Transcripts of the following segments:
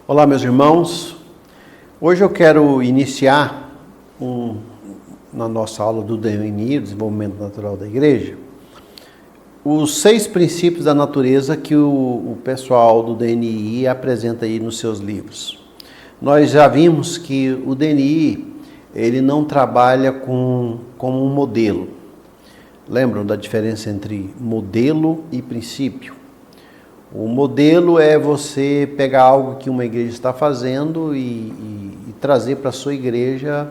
Olá, meus irmãos. Hoje eu quero iniciar na nossa aula do DNI, Desenvolvimento Natural da Igreja, os 6 princípios da natureza que o pessoal do DNI apresenta aí nos seus livros. Nós já vimos que o DNI, ele não trabalha como um modelo. Lembram da diferença entre modelo e princípio? O modelo é você pegar algo que uma igreja está fazendo e trazer para a sua igreja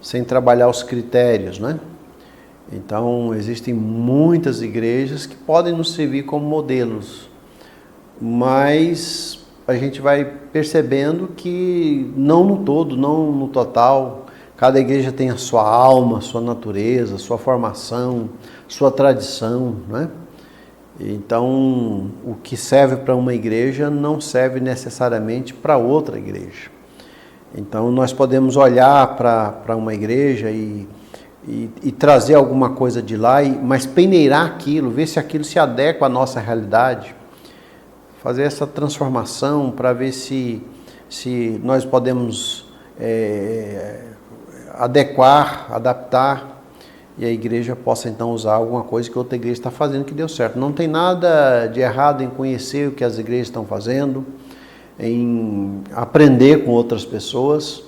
sem trabalhar os critérios, né? Então, existem muitas igrejas que podem nos servir como modelos, mas a gente vai percebendo que não no todo, não no total. Cada igreja tem a sua alma, sua natureza, sua formação, sua tradição, né? Então, o que serve para uma igreja não serve necessariamente para outra igreja. Então, nós podemos olhar para uma igreja e trazer alguma coisa de lá, mas peneirar aquilo, ver se aquilo se adequa à nossa realidade, fazer essa transformação para ver se nós podemos adequar, adaptar, e a igreja possa então usar alguma coisa que outra igreja está fazendo que deu certo. Não tem nada de errado em conhecer o que as igrejas estão fazendo, em aprender com outras pessoas,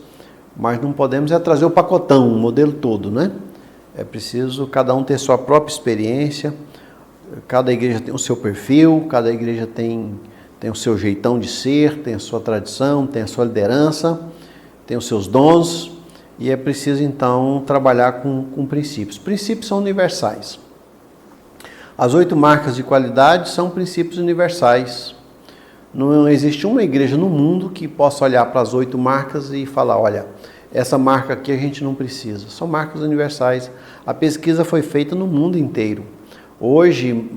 mas não podemos trazer o pacotão, o modelo todo, né? É preciso cada um ter sua própria experiência, cada igreja tem o seu perfil, cada igreja tem o seu jeitão de ser, tem a sua tradição, tem a sua liderança, tem os seus dons, e é preciso então trabalhar com princípios. Princípios são universais. As 8 marcas de qualidade são princípios universais. Não existe uma igreja no mundo que possa olhar para as 8 marcas e falar, olha, essa marca aqui a gente não precisa. São marcas universais. A pesquisa foi feita no mundo inteiro. Hoje,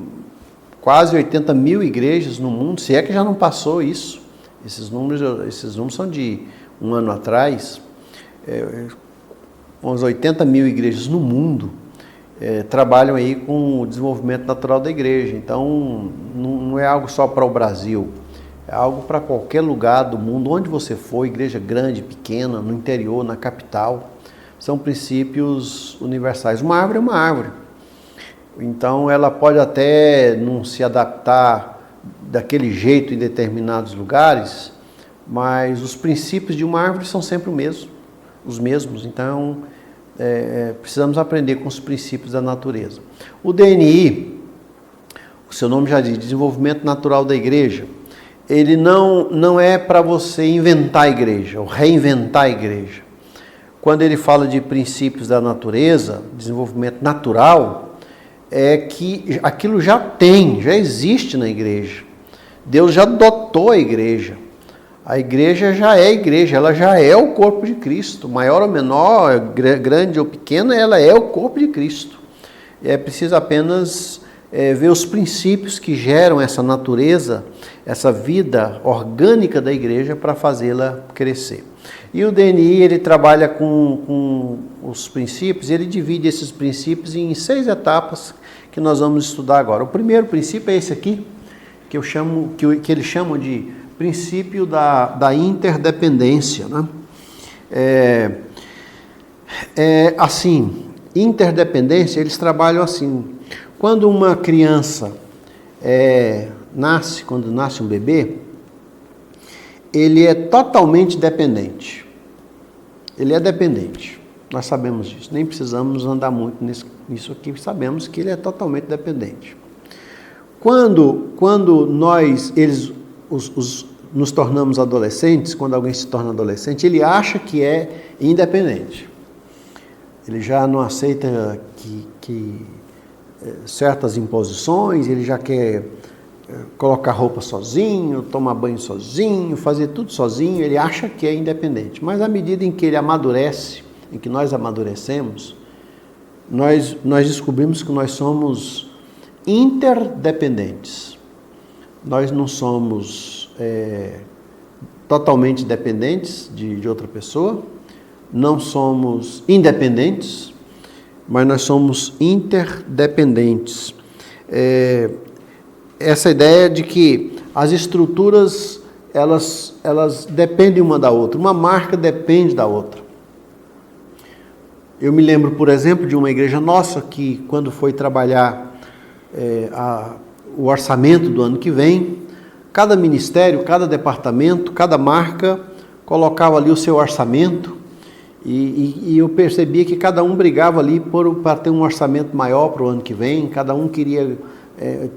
quase 80 mil igrejas no mundo, se é que já não passou isso. Esses números são de um ano atrás. Uns 80 mil igrejas no mundo trabalham aí com o desenvolvimento natural da igreja. Então, não é algo só para o Brasil. É algo para qualquer lugar do mundo, onde você for, igreja grande, pequena, no interior, na capital. São princípios universais. Uma árvore é uma árvore. Então, ela pode até não se adaptar daquele jeito em determinados lugares, mas os princípios de uma árvore são sempre os mesmos. Então, precisamos aprender com os princípios da natureza. O DNI, o seu nome já diz, Desenvolvimento Natural da Igreja, ele não é para você inventar a igreja, ou reinventar a igreja. Quando ele fala de princípios da natureza, desenvolvimento natural, é que aquilo já existe na igreja. Deus já dotou a igreja. A igreja já é igreja, ela já é o corpo de Cristo. Maior ou menor, grande ou pequena, ela é o corpo de Cristo. É preciso apenas ver os princípios que geram essa natureza, essa vida orgânica da igreja para fazê-la crescer. E o DNI, ele trabalha com os princípios, ele divide esses princípios em 6 etapas que nós vamos estudar agora. O primeiro princípio é esse aqui, que eles chamam de princípio da interdependência, né? Assim, interdependência, eles trabalham assim. Quando uma criança quando nasce um bebê, ele é totalmente dependente. Ele é dependente. Nós sabemos disso. Nem precisamos andar muito nisso aqui. Sabemos que ele é totalmente dependente. Quando nos tornamos adolescentes, quando alguém se torna adolescente, ele acha que é independente. Ele já não aceita que certas imposições, ele já quer colocar roupa sozinho, tomar banho sozinho, fazer tudo sozinho, ele acha que é independente. Mas à medida em que ele amadurece, em que nós amadurecemos, nós descobrimos que nós somos interdependentes. Nós não somos totalmente dependentes de outra pessoa, não somos independentes, mas nós somos interdependentes. Essa ideia de que as estruturas elas dependem uma da outra. Uma marca depende da outra. Eu me lembro, por exemplo, de uma igreja nossa que, quando foi trabalhar o orçamento do ano que vem, cada ministério, cada departamento, cada marca colocava ali o seu orçamento e eu percebia que cada um brigava ali para ter um orçamento maior para o ano que vem, cada um queria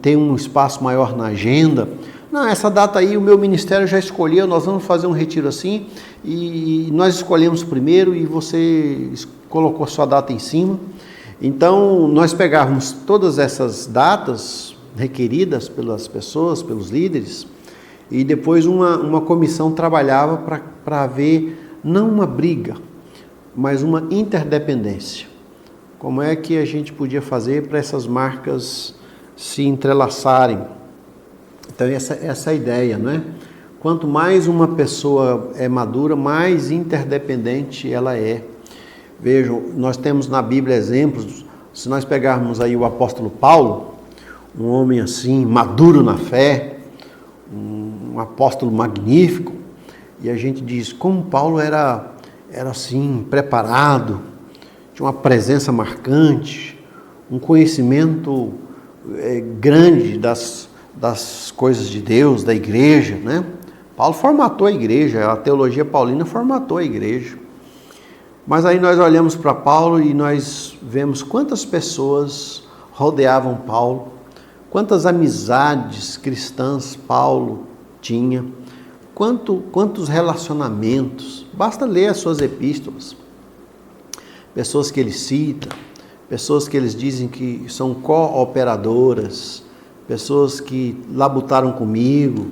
ter um espaço maior na agenda. Não, essa data aí o meu ministério já escolheu, nós vamos fazer um retiro assim e nós escolhemos primeiro e você colocou sua data em cima. Então, nós pegávamos todas essas datas requeridas pelas pessoas, pelos líderes, e depois uma comissão trabalhava para haver não uma briga, mas uma interdependência. Como é que a gente podia fazer para essas marcas se entrelaçarem? Então, essa é a ideia, não é? Quanto mais uma pessoa é madura, mais interdependente ela é. Vejam, nós temos na Bíblia exemplos, se nós pegarmos aí o apóstolo Paulo, um homem assim, maduro na fé, um apóstolo magnífico, e a gente diz como Paulo era assim, preparado, tinha uma presença marcante, um conhecimento grande das coisas de Deus, da igreja, né? Paulo formatou a igreja, a teologia paulina formatou a igreja. Mas aí nós olhamos para Paulo e nós vemos quantas pessoas rodeavam Paulo, quantas amizades cristãs Paulo tinha, quantos relacionamentos. Basta ler as suas epístolas. Pessoas que ele cita, pessoas que eles dizem que são cooperadoras, pessoas que labutaram comigo,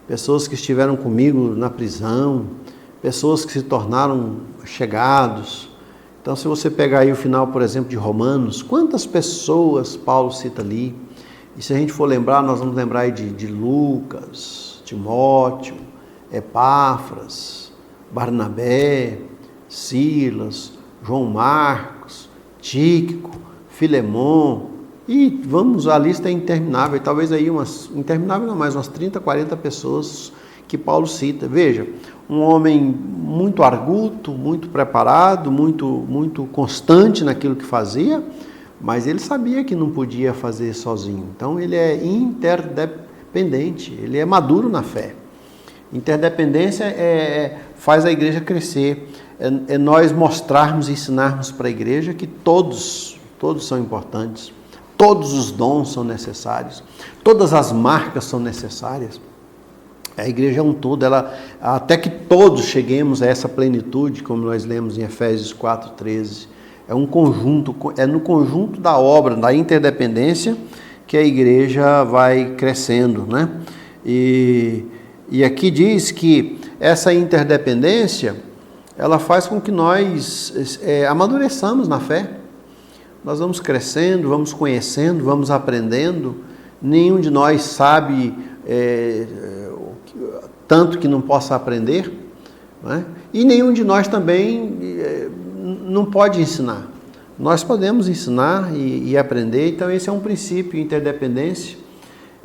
pessoas que estiveram comigo na prisão, pessoas que se tornaram chegados. Então, se você pegar aí o final, por exemplo, de Romanos, quantas pessoas Paulo cita ali? E se a gente for lembrar, nós vamos lembrar aí de Lucas, Timóteo, Epáfras, Barnabé, Silas, João Marcos, Tíquico, Filemon, e a lista é interminável, talvez aí interminável não mais, umas 30, 40 pessoas que Paulo cita. Veja, um homem muito arguto, muito preparado, muito constante naquilo que fazia, mas ele sabia que não podia fazer sozinho. Então ele é interdependente, ele é maduro na fé. Interdependência faz a igreja crescer, é nós mostrarmos e ensinarmos para a igreja que todos são importantes, todos os dons são necessários, todas as marcas são necessárias. A igreja é um todo, até que todos cheguemos a essa plenitude, como nós lemos em Efésios 4:13. É um conjunto, é no conjunto da obra, da interdependência, que a igreja vai crescendo, né? E aqui diz que essa interdependência, ela faz com que nós amadureçamos na fé. Nós vamos crescendo, vamos conhecendo, vamos aprendendo. Nenhum de nós sabe tanto que não possa aprender, né? E nenhum de nós também não pode ensinar. Nós podemos ensinar e aprender, então esse é um princípio, interdependência.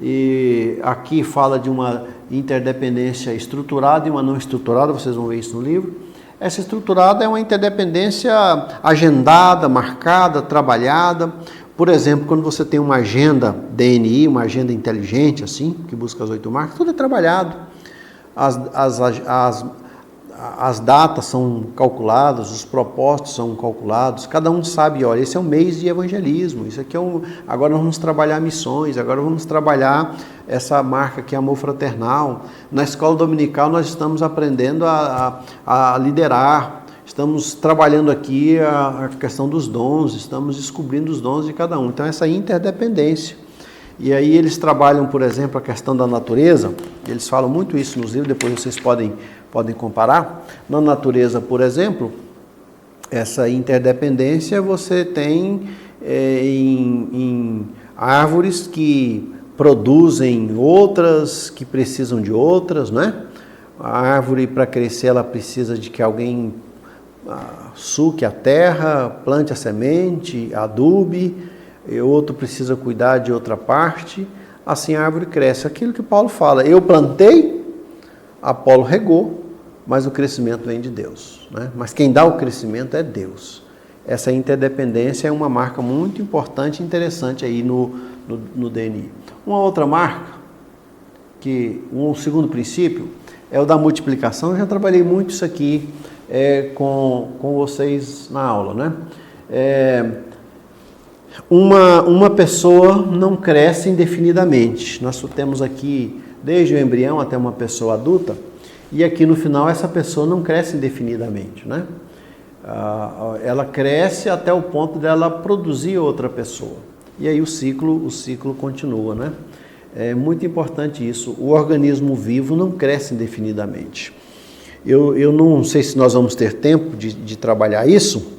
E aqui fala de uma interdependência estruturada e uma não estruturada, vocês vão ver isso no livro. Essa estruturada é uma interdependência agendada, marcada, trabalhada. Por exemplo, quando você tem uma agenda DNI, uma agenda inteligente, assim, que busca as 8 marcas, tudo é trabalhado. As datas são calculadas, os propósitos são calculados, cada um sabe, olha, esse é um mês de evangelismo, isso aqui agora nós vamos trabalhar missões, agora vamos trabalhar essa marca que é amor fraternal. Na escola dominical nós estamos aprendendo a liderar, estamos trabalhando aqui a questão dos dons, estamos descobrindo os dons de cada um. Então essa interdependência. E aí eles trabalham, por exemplo, a questão da natureza, eles falam muito isso nos livros, depois vocês podem comparar. Na natureza, por exemplo, essa interdependência você tem em árvores que produzem outras, que precisam de outras, né? A árvore, para crescer, ela precisa de que alguém suque a terra, plante a semente, adube, e outro precisa cuidar de outra parte, assim a árvore cresce. Aquilo que Paulo fala, eu plantei, Apolo regou, mas o crescimento vem de Deus, né? Mas quem dá o crescimento é Deus. Essa interdependência é uma marca muito importante e interessante aí no DNI. Uma outra marca, um segundo princípio, é o da multiplicação. Eu já trabalhei muito isso aqui com vocês na aula, né? Uma pessoa não cresce indefinidamente. Nós temos aqui desde o embrião até uma pessoa adulta, e aqui no final essa pessoa não cresce indefinidamente, né? Ela cresce até o ponto dela produzir outra pessoa. E aí o ciclo continua, né? É muito importante isso. O organismo vivo não cresce indefinidamente. Eu não sei se nós vamos ter tempo de trabalhar isso,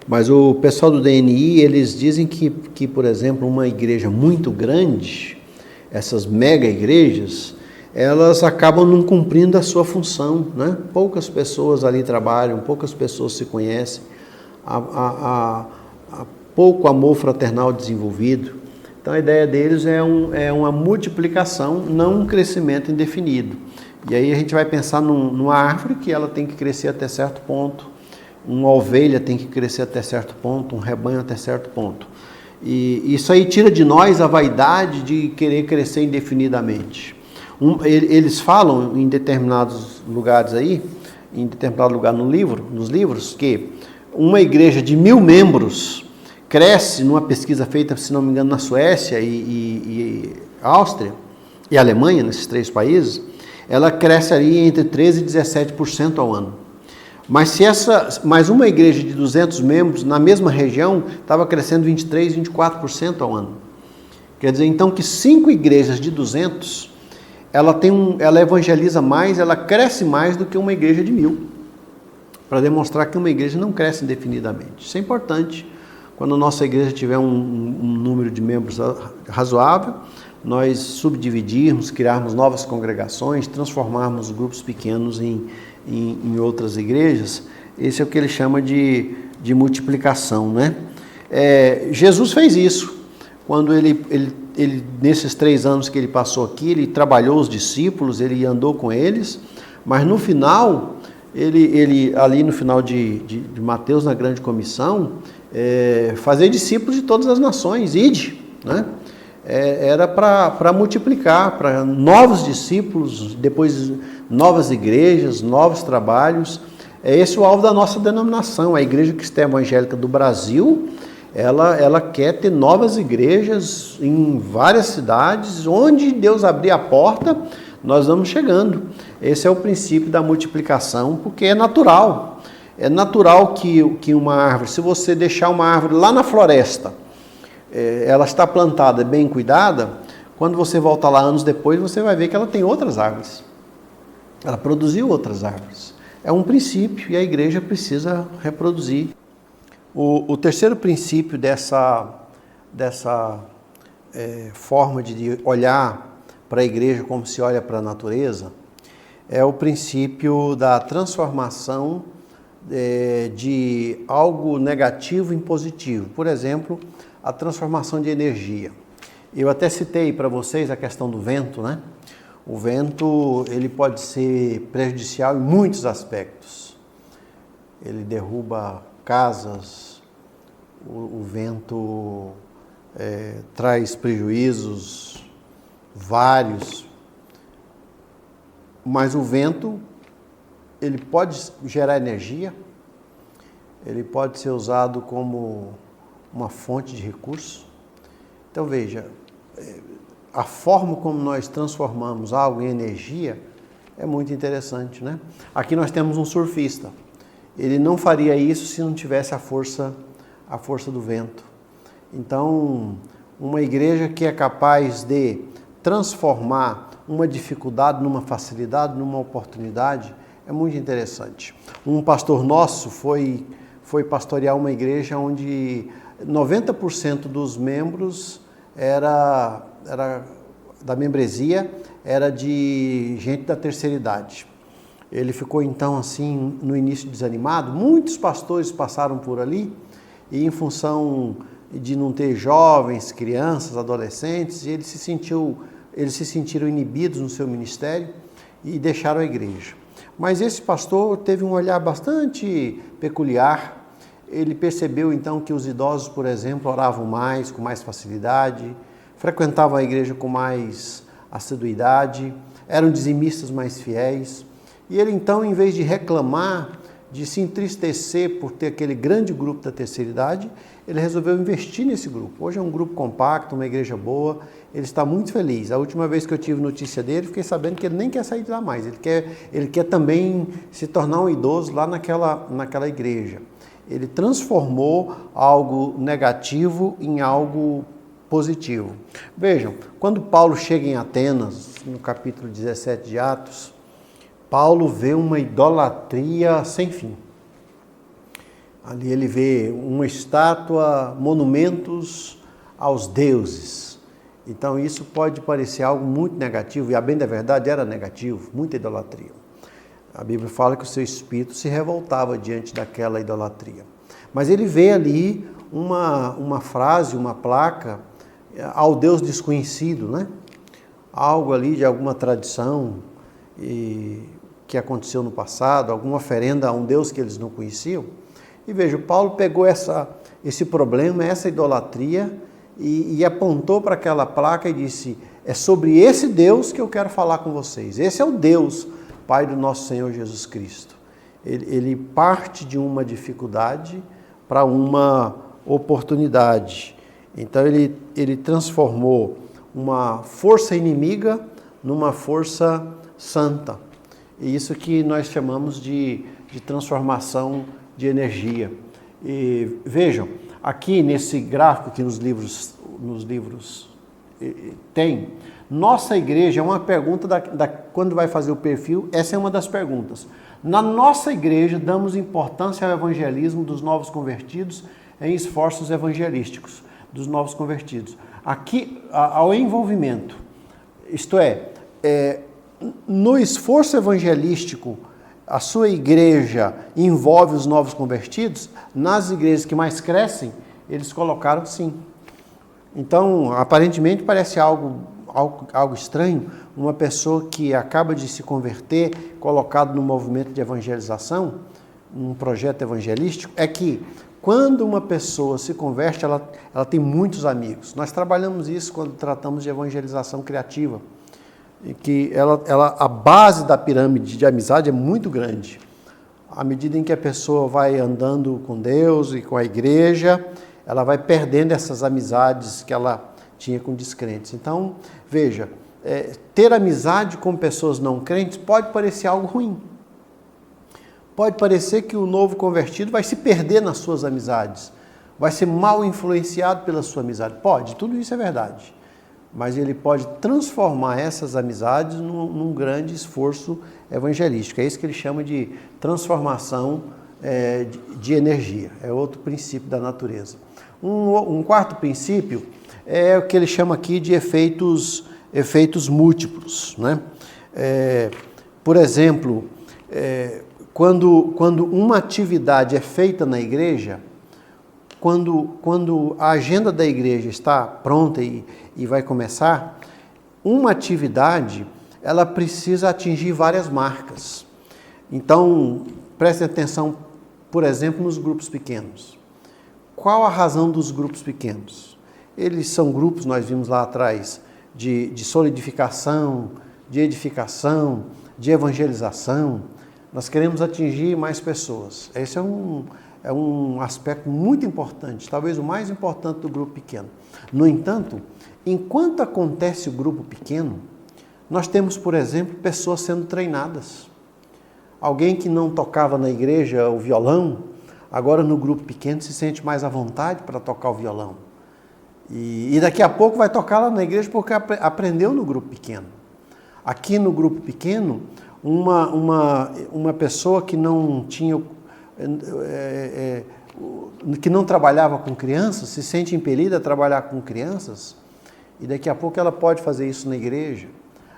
mas o pessoal do DNI, eles dizem que, por exemplo, uma igreja muito grande, essas mega igrejas, elas acabam não cumprindo a sua função, né? Poucas pessoas ali trabalham, poucas pessoas se conhecem, há pouco amor fraternal desenvolvido. Então a ideia deles é uma multiplicação, não um crescimento indefinido. E aí a gente vai pensar numa árvore que ela tem que crescer até certo ponto, uma ovelha tem que crescer até certo ponto, um rebanho até certo ponto. E isso aí tira de nós a vaidade de querer crescer indefinidamente. Eles falam em determinados lugares aí, em determinado lugar nos livros, que uma igreja de 1000 membros cresce, numa pesquisa feita, se não me engano, na Suécia e Áustria e Alemanha, nesses 3 países, ela cresce ali entre 13% e 17% ao ano. Mas uma igreja de 200 membros, na mesma região, estava crescendo 23%, 24% ao ano. Quer dizer, então, que 5 igrejas de 200, ela evangeliza mais, ela cresce mais do que uma igreja de 1000, para demonstrar que uma igreja não cresce indefinidamente. Isso é importante. Quando a nossa igreja tiver um número de membros razoável, nós subdividirmos, criarmos novas congregações, transformarmos grupos pequenos em outras igrejas, esse é o que ele chama de multiplicação, né? Jesus fez isso. Quando ele, nesses 3 anos que ele passou aqui, ele trabalhou os discípulos, ele andou com eles, mas no final, ali no final de Mateus, na grande comissão, fazer discípulos de todas as nações, ide, né? Era para multiplicar, para novos discípulos, depois novas igrejas, novos trabalhos. É esse o alvo da nossa denominação. A Igreja Cristã Evangélica do Brasil, ela quer ter novas igrejas em várias cidades, onde Deus abrir a porta, nós vamos chegando. Esse é o princípio da multiplicação, porque é natural. É natural que uma árvore, se você deixar uma árvore lá na floresta, ela está plantada, bem cuidada, quando você volta lá anos depois, você vai ver que ela tem outras árvores. Ela produziu outras árvores. É um princípio e a igreja precisa reproduzir. O terceiro princípio dessa forma de olhar para a igreja como se olha para a natureza é o princípio da transformação de algo negativo em positivo. Por exemplo, a transformação de energia. Eu até citei para vocês a questão do vento, né? O vento, ele pode ser prejudicial em muitos aspectos. Ele derruba casas, o vento traz prejuízos vários, mas o vento, ele pode gerar energia, ele pode ser usado como uma fonte de recurso. Então veja, a forma como nós transformamos algo em energia é muito interessante, né? Aqui nós temos um surfista. Ele não faria isso se não tivesse a força do vento. Então, uma igreja que é capaz de transformar uma dificuldade numa facilidade, numa oportunidade, é muito interessante. Um pastor nosso foi pastorear uma igreja onde 90% dos membros da membresia era de gente da terceira idade. Ele ficou então assim no início desanimado. Muitos pastores passaram por ali e em função de não ter jovens, crianças, adolescentes, eles se sentiram inibidos no seu ministério e deixaram a igreja. Mas esse pastor teve um olhar bastante peculiar. Ele percebeu então que os idosos, por exemplo, oravam mais, com mais facilidade, frequentavam a igreja com mais assiduidade, eram dizimistas mais fiéis. E ele então, em vez de reclamar, de se entristecer por ter aquele grande grupo da terceira idade, ele resolveu investir nesse grupo. Hoje é um grupo compacto, uma igreja boa, ele está muito feliz. A última vez que eu tive notícia dele, fiquei sabendo que ele nem quer sair de lá mais, ele quer também se tornar um idoso lá naquela igreja. Ele transformou algo negativo em algo positivo. Vejam, quando Paulo chega em Atenas, no capítulo 17 de Atos, Paulo vê uma idolatria sem fim. Ali ele vê uma estátua, monumentos aos deuses. Então isso pode parecer algo muito negativo, e a bem da verdade era negativo, muita idolatria. A Bíblia fala que o seu espírito se revoltava diante daquela idolatria. Mas ele vê ali uma frase, uma placa, ao Deus desconhecido, né? Algo ali de alguma tradição que aconteceu no passado, alguma oferenda a um Deus que eles não conheciam. E veja, Paulo pegou esse problema, essa idolatria, e apontou para aquela placa e disse: é sobre esse Deus que eu quero falar com vocês. Esse é o Deus, Pai do nosso Senhor Jesus Cristo. Ele parte de uma dificuldade para uma oportunidade. Então ele transformou uma força inimiga numa força santa. E isso que nós chamamos de transformação de energia. E vejam, aqui nesse gráfico que nos livros tem, nossa igreja é uma pergunta quando vai fazer o perfil, essa é uma das perguntas. Na nossa igreja damos importância ao evangelismo dos novos convertidos em esforços evangelísticos dos novos convertidos. Aqui, ao envolvimento, isto no esforço evangelístico, a sua igreja envolve os novos convertidos. Nas igrejas que mais crescem, eles colocaram sim. Então, aparentemente parece algo estranho, uma pessoa que acaba de se converter, colocado no movimento de evangelização, um projeto evangelístico, é que quando uma pessoa se converte, ela tem muitos amigos. Nós trabalhamos isso quando tratamos de evangelização criativa, e que a base da pirâmide de amizade é muito grande. À medida em que a pessoa vai andando com Deus e com a igreja, ela vai perdendo essas amizades que ela tinha com descrentes. Então, veja, ter amizade com pessoas não crentes pode parecer algo ruim. Pode parecer que o novo convertido vai se perder nas suas amizades, vai ser mal influenciado pela sua amizade. Pode, tudo isso é verdade. Mas ele pode transformar essas amizades num grande esforço evangelístico. É isso que ele chama de transformação de energia. É outro princípio da natureza. Um quarto princípio é o que ele chama aqui de efeitos múltiplos, né? Por exemplo, quando uma atividade é feita na igreja, quando a agenda da igreja está pronta e vai começar, uma atividade, ela precisa atingir várias marcas. Então, prestem atenção, por exemplo, nos grupos pequenos. Qual a razão dos grupos pequenos? Eles são grupos, nós vimos lá atrás, de solidificação, de edificação, de evangelização. Nós queremos atingir mais pessoas. Esse é um aspecto muito importante, talvez o mais importante do grupo pequeno. No entanto, enquanto acontece o grupo pequeno, nós temos, por exemplo, pessoas sendo treinadas. Alguém que não tocava na igreja o violão, agora no grupo pequeno se sente mais à vontade para tocar o violão. E daqui a pouco vai tocar lá na igreja porque aprendeu no grupo pequeno. Aqui no grupo pequeno, uma pessoa que não tinha... que não trabalhava com crianças, se sente impelida a trabalhar com crianças, e daqui a pouco ela pode fazer isso na igreja.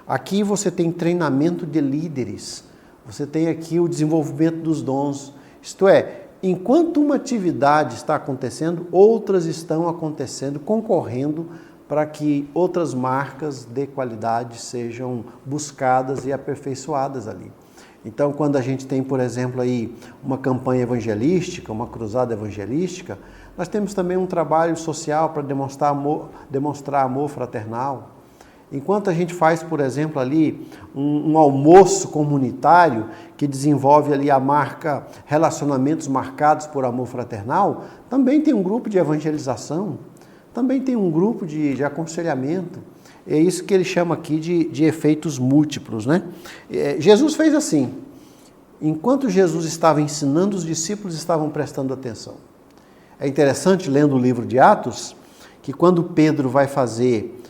Aqui você tem treinamento de líderes, você tem aqui o desenvolvimento dos dons. Isto é, enquanto uma atividade está acontecendo, outras estão acontecendo, concorrendo para que outras marcas de qualidade sejam buscadas e aperfeiçoadas ali. Então, quando a gente tem, por exemplo, aí uma campanha evangelística, uma cruzada evangelística, nós temos também um trabalho social para demonstrar amor fraternal. Enquanto a gente faz, por exemplo, ali um almoço comunitário que desenvolve ali a marca Relacionamentos Marcados por Amor Fraternal, também tem um grupo de evangelização, também tem um grupo de aconselhamento. É isso que ele chama aqui de efeitos múltiplos, né? Jesus fez assim. Enquanto Jesus estava ensinando, os discípulos estavam prestando atenção. É interessante, lendo o livro de Atos, que quando Pedro vai fazer,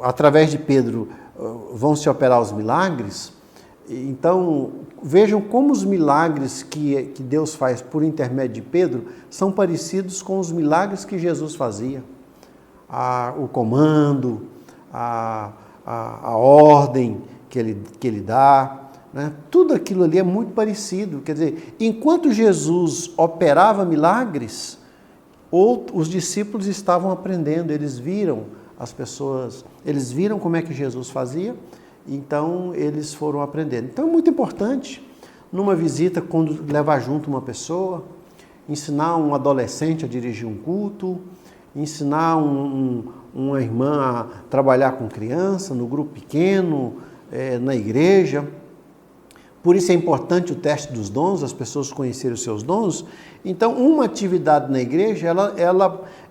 através de Pedro, vão se operar os milagres. Então, vejam como os milagres que Deus faz por intermédio de Pedro são parecidos com os milagres que Jesus fazia. O comando, a ordem que ele dá, né? Tudo aquilo ali é muito parecido. Quer dizer, enquanto Jesus operava milagres, os discípulos estavam aprendendo, eles viram as pessoas, eles viram como é que Jesus fazia, então eles foram aprendendo. Então é muito importante, numa visita, quando levar junto uma pessoa, ensinar um adolescente a dirigir um culto, ensinar uma irmã a trabalhar com criança, no grupo pequeno, na igreja. Por isso é importante o teste dos dons, as pessoas conhecerem os seus dons. Então, uma atividade na igreja,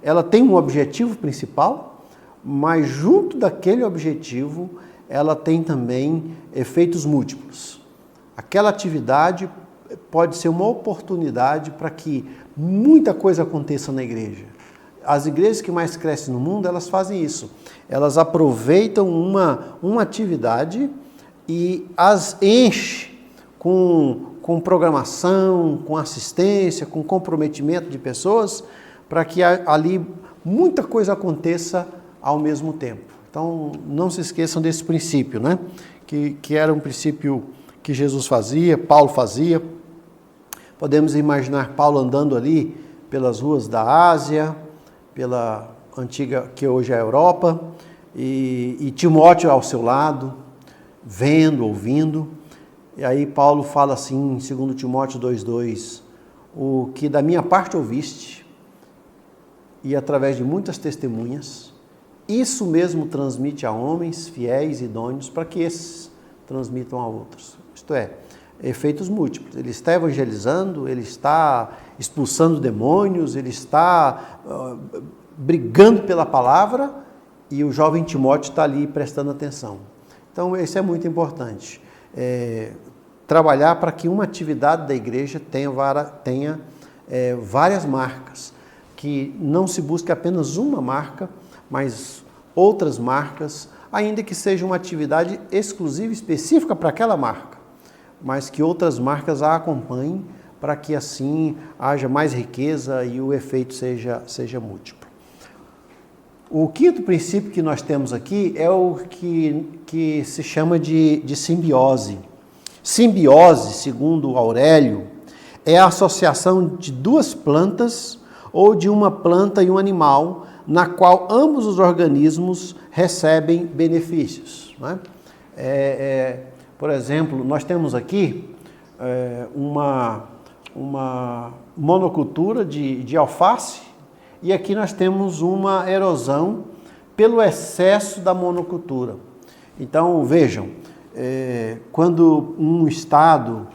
ela tem um objetivo principal, mas junto daquele objetivo, ela tem também efeitos múltiplos. Aquela atividade pode ser uma oportunidade para que muita coisa aconteça na igreja. As igrejas que mais crescem no mundo, elas fazem isso. Elas aproveitam uma atividade e as enchem com programação, com assistência, com comprometimento de pessoas, para que ali muita coisa aconteça ao mesmo tempo. Então, não se esqueçam desse princípio, né? Que era um princípio que Jesus fazia, Paulo fazia. Podemos imaginar Paulo andando ali pelas ruas da Ásia, pela antiga, que hoje é a Europa, e Timóteo ao seu lado, vendo, ouvindo. E aí Paulo fala assim, em 2 Timóteo 2,2, o que da minha parte ouviste, e através de muitas testemunhas, isso mesmo transmite a homens fiéis e idôneos, para que esses transmitam a outros. Isto é, efeitos múltiplos. Ele está evangelizando, ele está expulsando demônios, ele está brigando pela palavra, e o jovem Timóteo está ali prestando atenção. Então, isso é muito importante. Trabalhar para que uma atividade da igreja tenha várias marcas, que não se busque apenas uma marca, mas outras marcas, ainda que seja uma atividade exclusiva, específica para aquela marca, mas que outras marcas a acompanhem para que assim haja mais riqueza e o efeito seja múltiplo. O quinto princípio que nós temos aqui é o que se chama de simbiose. Simbiose, segundo Aurélio, é a associação de duas plantas ou de uma planta e um animal, na qual ambos os organismos recebem benefícios, né? Por exemplo, nós temos aqui uma monocultura de alface, e aqui nós temos uma erosão pelo excesso da monocultura. Então, vejam, quando um estado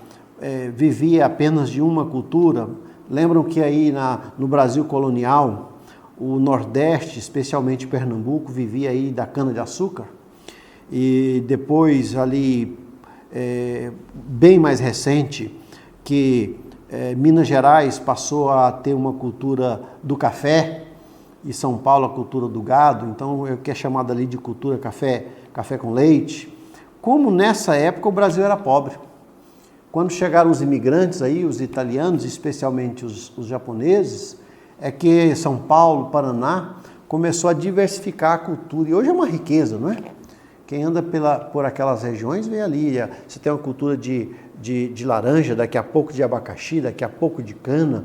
vivia apenas de uma cultura, lembram que aí no Brasil colonial, o Nordeste, especialmente Pernambuco, vivia aí da cana-de-açúcar, e depois ali, bem mais recente, que Minas Gerais passou a ter uma cultura do café, e São Paulo a cultura do gado, então é o que é chamado ali de cultura café com leite. Como nessa época o Brasil era pobre. Quando chegaram os imigrantes aí, os italianos, especialmente os japoneses, é que São Paulo, Paraná, começou a diversificar a cultura. E hoje é uma riqueza, não é? Quem anda por aquelas regiões vê ali, você tem uma cultura de laranja, daqui a pouco de abacaxi, daqui a pouco de cana.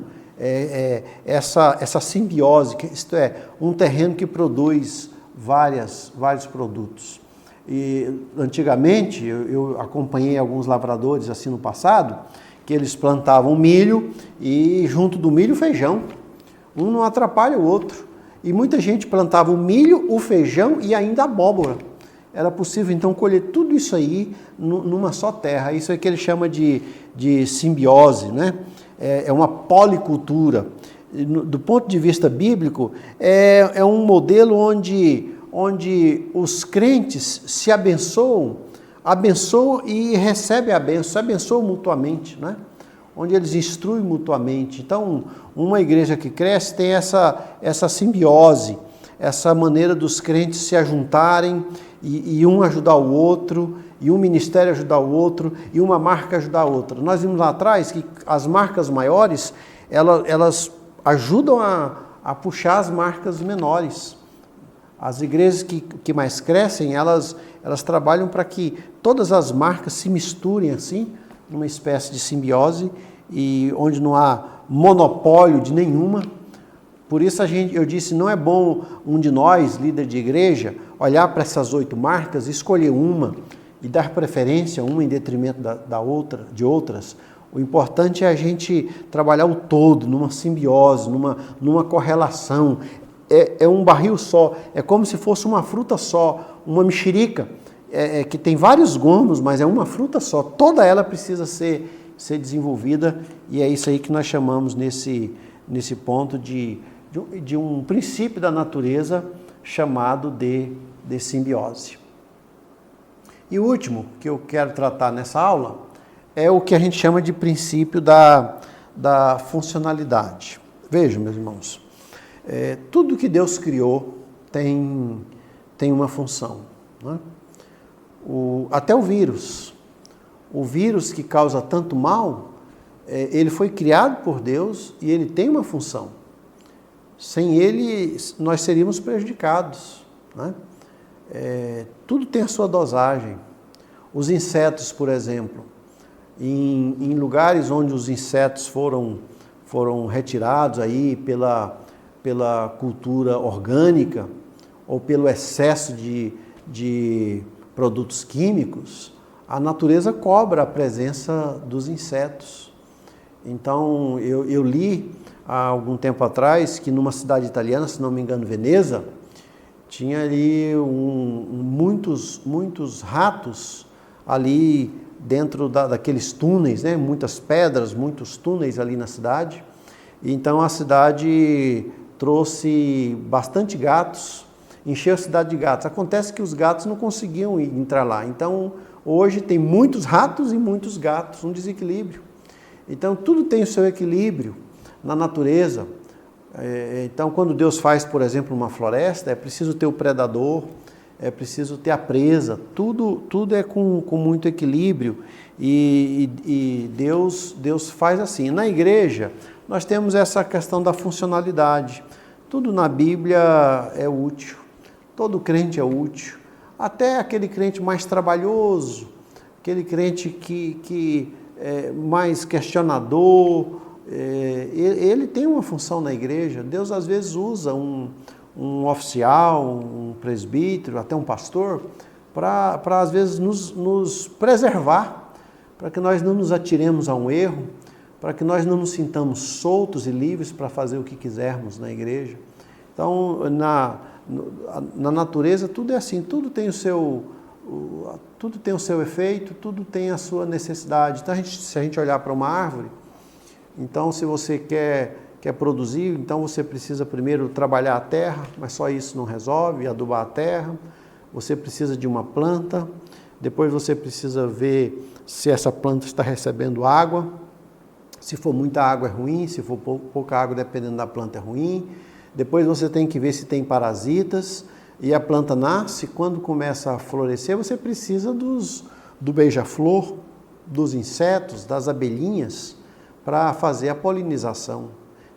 essa simbiose, isto é, um terreno que produz vários produtos. E antigamente, eu acompanhei alguns lavradores assim no passado, que eles plantavam milho e junto do milho feijão. Um não atrapalha o outro. E muita gente plantava o milho, o feijão e ainda a abóbora. Era possível então colher tudo isso aí numa só terra. Isso é que ele chama de simbiose, né? É uma policultura. Do ponto de vista bíblico, é um modelo onde os crentes se abençoam e recebem a bênção, se abençoam mutuamente, né? Onde eles instruem mutuamente. Então, uma igreja que cresce tem essa simbiose, essa maneira dos crentes se ajuntarem e um ajudar o outro, e um ministério ajudar o outro, e uma marca ajudar a outra. Nós vimos lá atrás que as marcas maiores, elas ajudam a puxar as marcas menores. As igrejas que mais crescem, elas trabalham para que todas as marcas se misturem assim, numa espécie de simbiose, e onde não há monopólio de nenhuma. Por isso eu disse, não é bom um de nós, líder de igreja, olhar para essas 8 marcas, escolher uma e dar preferência a uma em detrimento de outras. O importante é a gente trabalhar o todo, numa simbiose, numa correlação. É um barril só, é como se fosse uma fruta só, uma mexerica, que tem vários gomos, mas é uma fruta só. Toda ela precisa ser desenvolvida, e é isso aí que nós chamamos nesse ponto de um princípio da natureza chamado de simbiose. E o último que eu quero tratar nessa aula é o que a gente chama de princípio da funcionalidade. Vejam, meus irmãos, tudo que Deus criou tem uma função, né? Até o vírus que causa tanto mal, ele foi criado por Deus e ele tem uma função. Sem ele, nós seríamos prejudicados, né? Tudo tem a sua dosagem. Os insetos, por exemplo, em lugares onde os insetos foram retirados aí pela cultura orgânica ou pelo excesso de produtos químicos, a natureza cobra a presença dos insetos. Então, eu li há algum tempo atrás que numa cidade italiana, se não me engano, Veneza, tinha ali muitos ratos ali dentro daqueles túneis, né? Muitas pedras, muitos túneis ali na cidade. Então a cidade trouxe bastante gatos, encheu a cidade de gatos. Acontece que os gatos não conseguiam entrar lá. Então hoje tem muitos ratos e muitos gatos, um desequilíbrio. Então tudo tem o seu equilíbrio na natureza. Então quando Deus faz, por exemplo, uma floresta, é preciso ter o predador, é preciso ter a presa, tudo é com muito equilíbrio e Deus faz assim. Na igreja, nós temos essa questão da funcionalidade. Tudo na Bíblia é útil, todo crente é útil, até aquele crente mais trabalhoso, aquele crente que é mais questionador, ele tem uma função na igreja. Deus às vezes usa um oficial, um presbítero, até um pastor, para às vezes nos preservar, para que nós não nos atiremos a um erro, para que nós não nos sintamos soltos e livres para fazer o que quisermos na igreja. Então, na natureza tudo é assim, tudo tem o seu efeito, tudo tem a sua necessidade. Então, se a gente olhar para uma árvore, então se você quer produzir, então você precisa primeiro trabalhar a terra, mas só isso não resolve, adubar a terra. Você precisa de uma planta, depois você precisa ver se essa planta está recebendo água. Se for muita água é ruim, se for pouca água, dependendo da planta, é ruim. Depois você tem que ver se tem parasitas, e a planta nasce. Quando começa a florescer, você precisa do beija-flor, dos insetos, das abelhinhas, para fazer a polinização.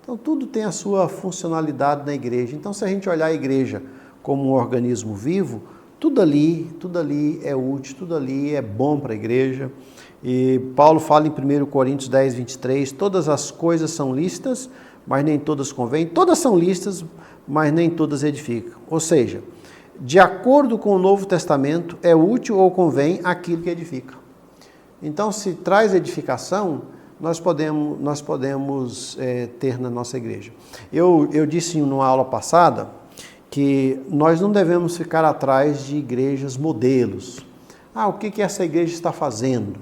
Então, tudo tem a sua funcionalidade na igreja. Então, se a gente olhar a igreja como um organismo vivo, tudo ali é útil, tudo ali é bom para a igreja. E Paulo fala em 1 Coríntios 10, 23, todas as coisas são lícitas, mas nem todas convêm. Todas são listas, mas nem todas edificam. Ou seja, de acordo com o Novo Testamento, é útil ou convém aquilo que edifica. Então, se traz edificação, nós podemos ter na nossa igreja. Eu disse numa aula passada que nós não devemos ficar atrás de igrejas modelos. O que essa igreja está fazendo?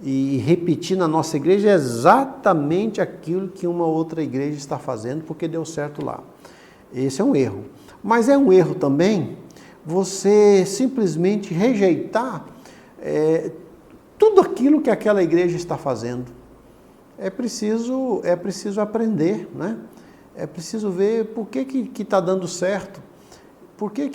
E repetir na nossa igreja exatamente aquilo que uma outra igreja está fazendo, porque deu certo lá. Esse é um erro. Mas é um erro também você simplesmente rejeitar tudo aquilo que aquela igreja está fazendo. É preciso aprender, né? É preciso ver por que está dando certo, por que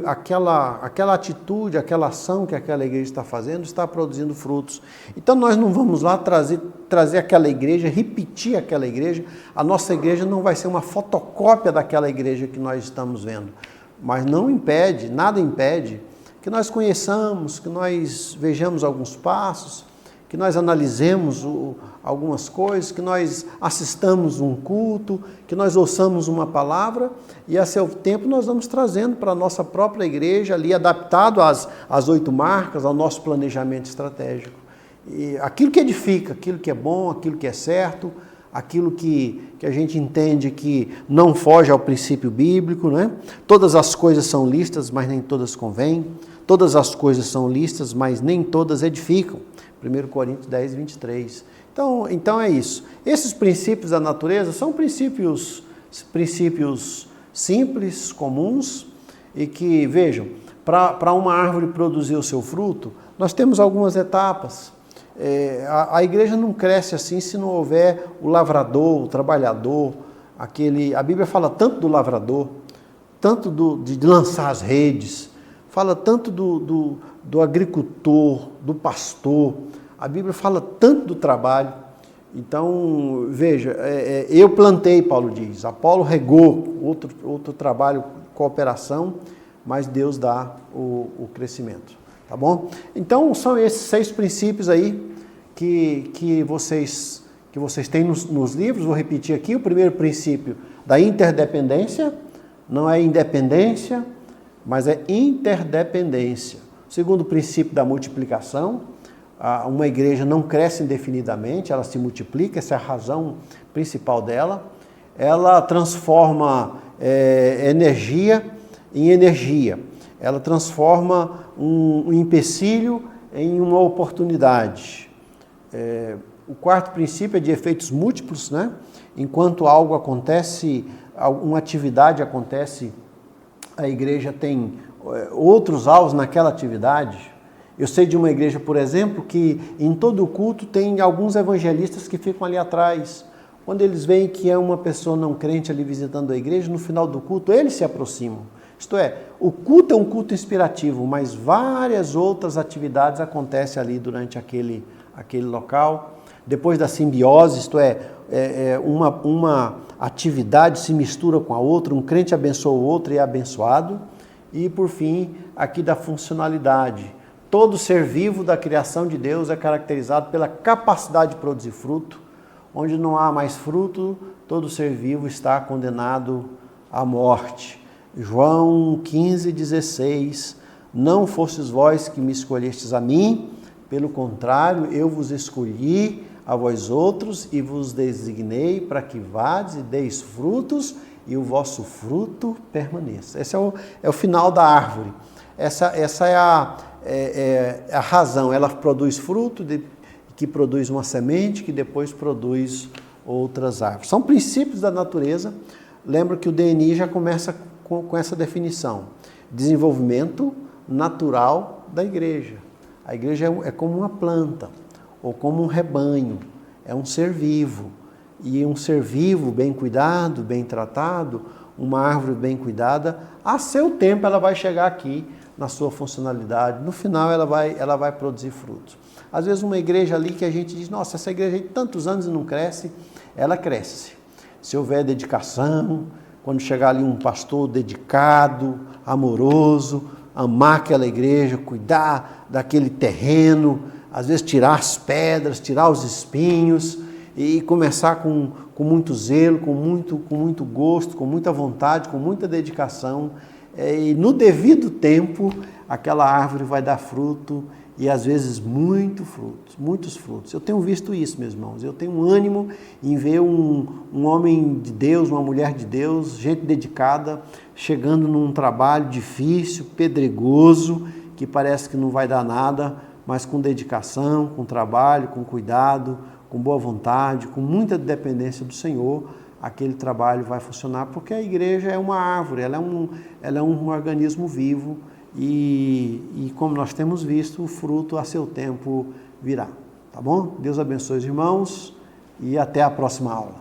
aquela atitude, aquela ação que aquela igreja está fazendo está produzindo frutos. Então nós não vamos lá trazer aquela igreja, repetir aquela igreja. A nossa igreja não vai ser uma fotocópia daquela igreja que nós estamos vendo, mas não impede, nada impede que nós conheçamos, que nós vejamos alguns passos, que nós analisemos algumas coisas, que nós assistamos um culto, que nós ouçamos uma palavra e a seu tempo nós vamos trazendo para a nossa própria igreja ali, adaptado às 8 marcas, ao nosso planejamento estratégico. E aquilo que edifica, aquilo que é bom, aquilo que é certo, aquilo que a gente entende que não foge ao princípio bíblico, né? Todas as coisas são listas, mas nem todas convêm. Todas as coisas são listas, mas nem todas edificam. 1 Coríntios 10, 23. Então é isso. Esses princípios da natureza são princípios simples, comuns, e que, vejam, para uma árvore produzir o seu fruto, nós temos algumas etapas. A igreja não cresce assim se não houver o lavrador, o trabalhador, a Bíblia fala tanto do lavrador, tanto de lançar as redes, fala tanto do agricultor, do pastor, a Bíblia fala tanto do trabalho. Então, veja, eu plantei, Paulo diz, Apolo regou, outro trabalho, cooperação, mas Deus dá o crescimento, tá bom? Então, são esses 6 princípios aí que vocês têm nos livros. Vou repetir aqui: o primeiro princípio da interdependência, não é independência, mas é interdependência. O segundo princípio da multiplicação, uma igreja não cresce indefinidamente, ela se multiplica, essa é a razão principal dela. Ela transforma energia em energia, ela transforma um empecilho em uma oportunidade. O quarto princípio é de efeitos múltiplos, né? Enquanto algo acontece, uma atividade acontece, a igreja tem outros alvos naquela atividade. Eu sei de uma igreja, por exemplo, que em todo o culto tem alguns evangelistas que ficam ali atrás. Quando eles veem que é uma pessoa não crente ali visitando a igreja, no final do culto eles se aproximam. Isto é, o culto é um culto inspirativo, mas várias outras atividades acontecem ali durante aquele local. Depois da simbiose, isto é, uma atividade se mistura com a outra, um crente abençoa o outro e é abençoado. E por fim, aqui da funcionalidade. Todo ser vivo da criação de Deus é caracterizado pela capacidade de produzir fruto. Onde não há mais fruto, todo ser vivo está condenado à morte. João 15:16. Não fostes vós que me escolhestes a mim, pelo contrário, eu vos escolhi a vós outros e vos designei para que vades e deis frutos e o vosso fruto permaneça. Esse é o final da árvore. Essa é a razão. Ela produz fruto, que produz uma semente, que depois produz outras árvores. São princípios da natureza. Lembra que o DNI já começa com essa definição. Desenvolvimento natural da igreja. A igreja é como uma planta, ou como um rebanho. É um ser vivo. E um ser vivo, bem cuidado, bem tratado, uma árvore bem cuidada, a seu tempo ela vai chegar aqui na sua funcionalidade. No final ela vai produzir frutos. Às vezes uma igreja ali que a gente diz, nossa, essa igreja tem tantos anos e não cresce, ela cresce. Se houver dedicação, quando chegar ali um pastor dedicado, amoroso, amar aquela igreja, cuidar daquele terreno, às vezes tirar as pedras, tirar os espinhos, e começar com muito zelo, com muito gosto, com muita vontade, com muita dedicação. E no devido tempo, aquela árvore vai dar fruto e às vezes muitos frutos. Eu tenho visto isso, meus irmãos. Eu tenho um ânimo em ver um homem de Deus, uma mulher de Deus, gente dedicada, chegando num trabalho difícil, pedregoso, que parece que não vai dar nada, mas com dedicação, com trabalho, com cuidado, com boa vontade, com muita dependência do Senhor, aquele trabalho vai funcionar, porque a igreja é uma árvore, ela é um organismo vivo e como nós temos visto, o fruto a seu tempo virá. Tá bom? Deus abençoe os irmãos e até a próxima aula.